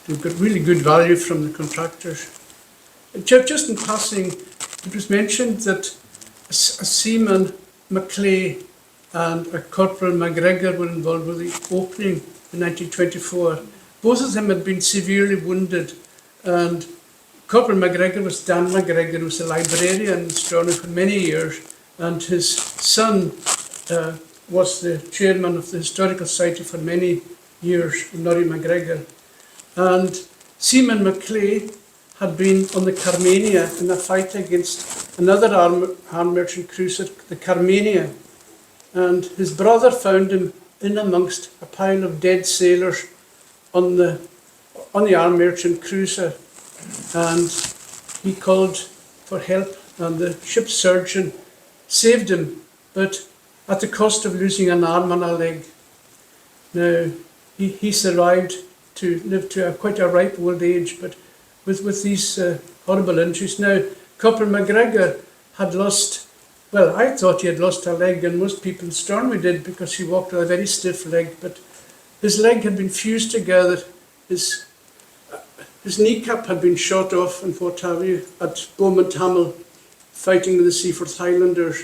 they got really good value from the contractors. Just in passing, it was mentioned that a seaman, Maclay, and a Corporal MacGregor were involved with the opening in 1924. Both of them had been severely wounded, and Corporal MacGregor was Dan MacGregor, who was a librarian in Stornoway for many years, and his son was the chairman of the Historical Society for many years, Norrie MacGregor. And Seaman Maclay had been on the Carmania in a fight against another armed merchant cruiser, the Carmania. And his brother found him in amongst a pile of dead sailors on the armed merchant cruiser, and he called for help, and the ship's surgeon saved him, but at the cost of losing an arm and a leg. Now, he survived to live to quite a ripe old age, but with these horrible injuries. Now, Corporal MacGregor had lost, well, I thought he had lost a leg, and most people in Stornoway did, because he walked with a very stiff leg, but his leg had been fused together. His kneecap had been shot off in what have you at Beaumont Hamel, fighting with the Seaforth Highlanders.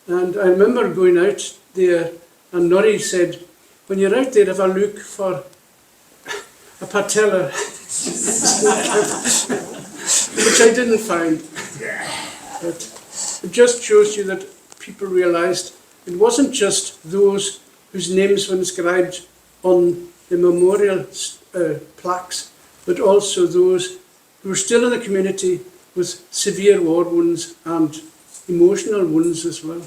And I remember going out there, and Norrie said, when you're out there, have a look for a patella, which I didn't find. But it just shows you that people realised it wasn't just those whose names were inscribed on the memorial plaques, but also those who were still in the community with severe war wounds and emotional wounds as well.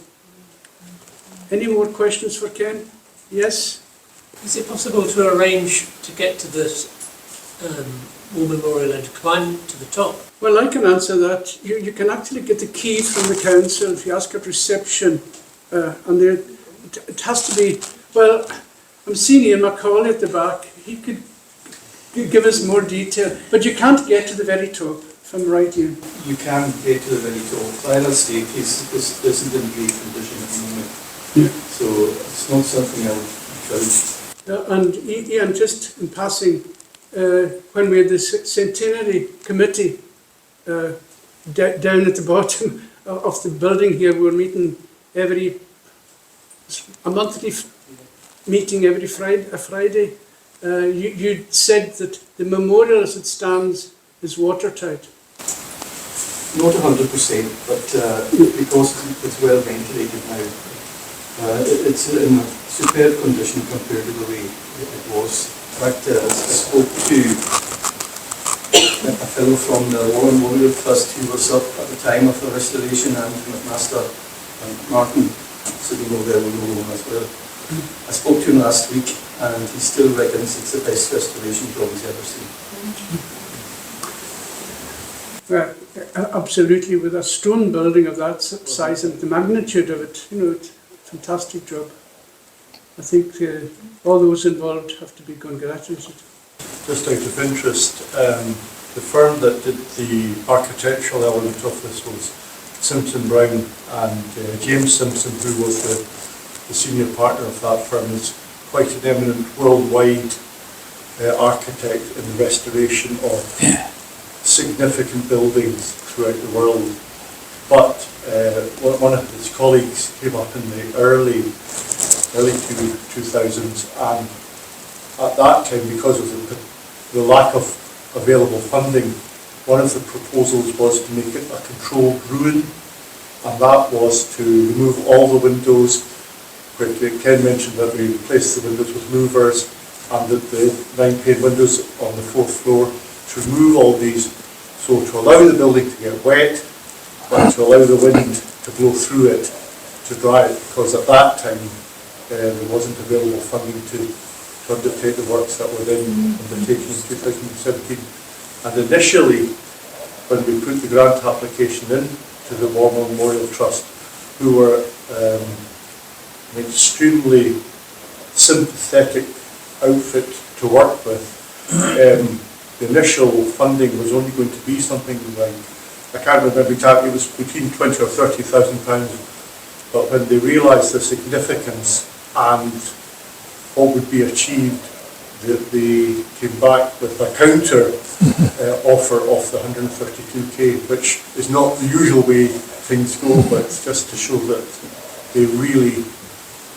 Any more questions for Ken? Yes? Is it possible to arrange to get to this war memorial and to climb to the top? Well, I can answer that. You can actually get the key from the council if you ask at reception. And it has to be, well, I'm seeing Ian Macaulay at the back. He could give us more detail. But you can't get to the very top, if I'm right, Ian. You can get to the very top. Final staircase isn't in great condition at the moment. Yeah. So it's not something I would encourage. And Ian, just in passing, when we had the Centenary committee down at the bottom of the building here, we were meeting a monthly meeting every Friday. You said that the memorial as it stands is watertight. Not 100%, but because it's well ventilated now, it's in a superb condition compared to the way it was. In fact, I spoke to a fellow from the War Memorial Trust who was up at the time of the restoration, and McMaster and Martin sitting over there in the room as well. I spoke to him last week, and he still reckons it's the best restoration job he's ever seen. Well, absolutely, with a stone building of that size and the magnitude of it, you know, it's a fantastic job. I think all those involved have to be congratulated. Just out of interest, the firm that did the architectural element of this was Simpson Brown, and James Simpson, who was the senior partner of that firm, is quite an eminent worldwide architect in the restoration of significant buildings throughout the world. But one of his colleagues came up in the early 2000s, and at that time, because of the lack of available funding, one of the proposals was to make it a controlled ruin, and that was to remove all the windows. Ken mentioned that we replaced the windows with louvers, and that the 9-pane windows on the 4th floor, to remove all these, so to allow the building to get wet, but to allow the wind to blow through it to dry it, because at that time there wasn't available funding to undertake the works that were then undertaken in 2017. And initially, when we put the grant application in to the War Memorial Trust, who were an extremely sympathetic outfit to work with, the initial funding was only going to be something like, I can't remember exactly, it was between 20 or 30,000 pounds. But when they realised the significance and what would be achieved, they came back with a counter offer of the 132k, which is not the usual way things go, but it's just to show that they really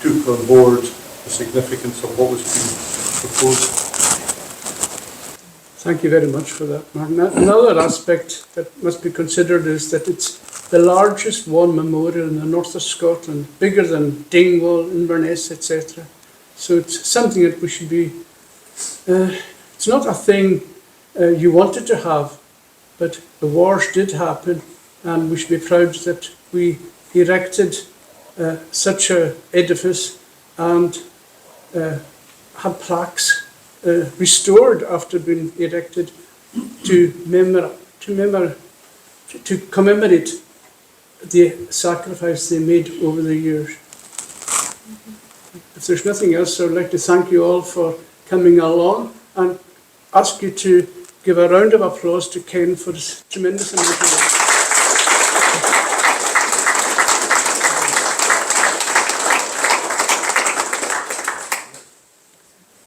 took on board the significance of what was being proposed. Thank you very much for that, Martin. Another aspect that must be considered is that it's the largest war memorial in the north of Scotland, bigger than Dingwall, Inverness, etc. So it's something that we should be, it's not a thing you wanted to have, but the wars did happen, and we should be proud that we erected such an edifice and had plaques restored after being erected to commemorate the sacrifice they made over the years. If there's nothing else, I would like to thank you all for coming along and ask you to give a round of applause to Ken for his tremendous amount of work.